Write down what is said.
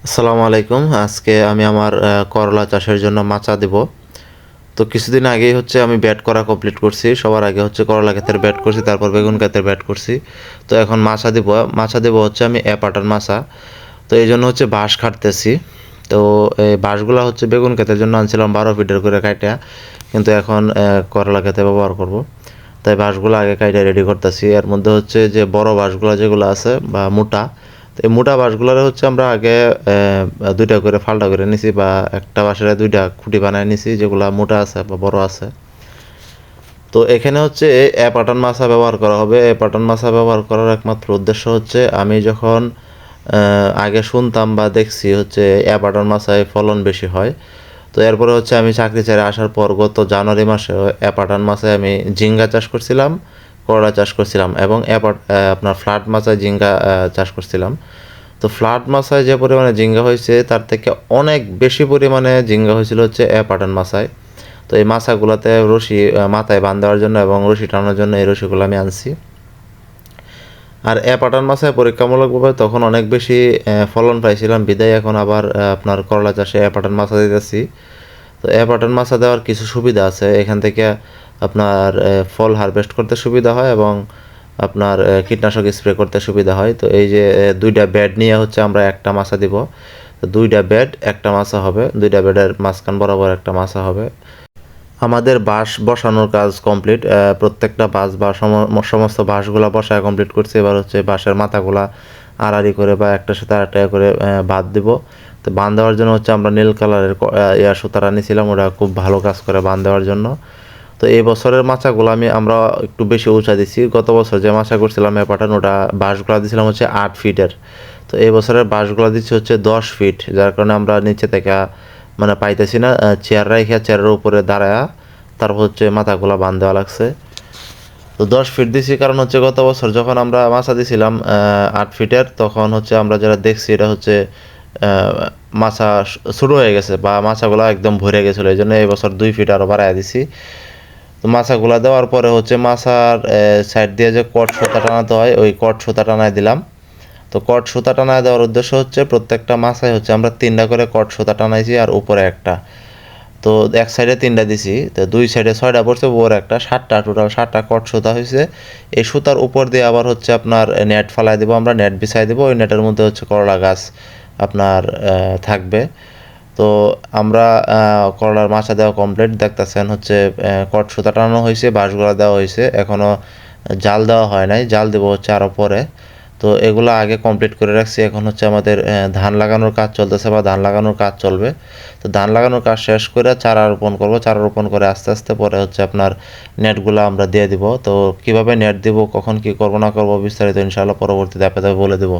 আসসালামু আলাইকুম। আজকে আমি আমার করলা চাষের জন্য মাচা দেব। তো কিছুদিন আগেই হচ্ছে আমি ব্যাট করা কমপ্লিট করছি। সবার আগে হচ্ছে করলা ক্ষেতের ব্যাট করছি, তারপর বেগুন ক্ষেতের ব্যাট করছি। তো এখন মাচা দেব। মাচা দেব হচ্ছে আমি পাটান মাচা। তো এই জন্য হচ্ছে বাঁশ কাটতেছি। তো এই বাঁশগুলো হচ্ছে বেগুন ক্ষেতের জন্য আনছিলাম 12 ফিটের করে কাইটা, কিন্তু এখন করলা ক্ষেতে ব্যবহার করব। তাই বাঁশগুলো আগে কাইটা রেডি করতেছি। এর মধ্যে হচ্ছে যে বড় বাঁশগুলো যেগুলো আছে বা মোটা, তো এই মোটা বাঁশগুলোর হচ্ছে আমরা আগে দুইটা করে ফালটা করে নিছি, বা একটা বাঁশের দুইটা খুঁটি বানায় নিছি যেগুলো মোটা আছে বা বড় আছে। তো এখানে হচ্ছে পাটান মাছা ব্যবহার করা হবে। পাটান মাছা ব্যবহার করার একমাত্র উদ্দেশ্য হচ্ছে, আমি যখন আগে শুনতাম বা দেখছি হচ্ছে পাটান মাছায় ফলন বেশি হয়। তো এরপরে হচ্ছে আমি চাকরি ছেড়ে আসার পর গত জানুয়ারি মাসে পাটান মাছায় আমি ঝিঙ্গা চাষ করছিলাম, করলা চাষ করছিলাম, এবং আপনার ফ্ল্যাট মাছায় ঝিঙ্গা চাষ করছিলাম। তো ফ্ল্যাট মাছায় যে পরিমাণে ঝিঙ্গা হয়েছে তার থেকে অনেক বেশি পরিমাণে ঝিঙ্গা হয়েছিল হচ্ছে পাটান মাছায়। তো এই মাছাগুলোতে রশি মাথায় বাঁধ দেওয়ার জন্য এবং রশি টানানোর জন্য এই রশিগুলো আমি আনছি। আর পাটান মাছায় পরীক্ষামূলকভাবে তখন অনেক বেশি ফলন পাইছিলাম, বিদায় এখন আবার আপনার করলা চাষে পাটান মাছা দিতেছি। তো পাটান মাছা দেওয়ার কিছু সুবিধা আছে এখান থেকে। আপনার ফল হারভেস্ট করতে সুবিধা হয় এবং আপনার কীটনাশক স্প্রে করতে সুবিধা হয়। তো এই যে দুইটা বেড নিয়ে হচ্ছে আমরা একটা মাছা দিব। তো দুইটা বেড একটা মাছা হবে, দুইটা বেডের মাঝখান বরাবর একটা মাছা হবে। আমাদের বাঁশ বসানোর কাজ কমপ্লিট। প্রত্যেকটা বাঁশ বা সমস্ত বাঁশগুলা বসায় কমপ্লিট করছি। এবার হচ্ছে বাঁশের মাথাগুলা আড়াআড়ি করে বা একটার সাথে আরেকটা করে বাঁধ দিব। তো বাঁধ দেওয়ার জন্য হচ্ছে আমরা নীল কালারের সুতারা নিয়েছিলাম, ওটা খুব ভালো কাজ করে বাঁধ দেওয়ার জন্য। তো এই বছরের মাচাগুলো আমরা একটু বেশি উঁচা দিছি। গত বছর যে মাচা করছিলাম পাটান, ওটা বাঁশগুলা দিয়েছিলাম হচ্ছে 8 ফিটের। তো এই বছরের বাঁশগুলা দিচ্ছি হচ্ছে 10 ফিট, যার কারণে আমরা নিচে থেকে মানে পাইতেছি না, চেয়ার রাইখা চেয়ারের উপরে দাঁড়ায়া তারপর হচ্ছে মাথাগুলা বাঁধ দেওয়া লাগছে। তো 10 ফিট দিছি কারণ হচ্ছে গত বছর যখন আমরা মাছা দিছিলাম 8 ফিটের, তখন হচ্ছে আমরা যারা দেখছি এটা হচ্ছে মাছা শুরু হয়ে গেছে বা মাছাগুলো একদম ভরে গেছিলো, এই জন্য এই বছর 2 ফিট আরও বাড়ায় দিছি। তো মাছাগুলা দেওয়ার পরে হচ্ছে মাছার সাইড দিয়ে যে কট সুতা টানাতে হয়, ওই কট সুতা টানায় দিলাম। তো কট সুতা টানায় দেওয়ার উদ্দেশ্য হচ্ছে প্রত্যেকটা মাছায় হচ্ছে আমরা 3টা করে কট সুতা টানাইছি আর উপরে একটা। তো এক সাইডে 3টা দিছি, তো দুই সাইডে 6টা পড়ছে, উপরে একটা 7টা, টোটাল 7টা কট সুতা হয়েছে। এই সুতার উপর দিয়ে আবার হচ্ছে আপনার নেট ফালাই দিব, আমরা নেট বিছাই দিব। ওই নেটের মধ্যে হচ্ছে করলা গাছ আপনার থাকবে। তো আমরা করলার মাচা দেওয়া কমপ্লিট দেখতেছেন হচ্ছে কট সুতা টানানো হয়েছে, বাঁশগুলা দেওয়া হয়েছে, এখনও জাল দেওয়া হয় নাই, জাল দেবো হচ্ছে আরও পরে। তো এগুলো আগে কমপ্লিট করে রাখছি। এখন হচ্ছে আমাদের ধান লাগানোর কাজ চলতেছে বা ধান লাগানোর কাজ চলবে। তো ধান লাগানোর কাজ শেষ করে চারা রোপণ করব। চারা রোপণ করে আস্তে আস্তে পরে হচ্ছে আপনার নেটগুলো আমরা দিয়ে দিব। তো কিভাবে নেট দিব, কখন কি করব না করব বিস্তারিত ইনশাআল্লাহ পরবর্তীতে আপনাদের বলে দেবো।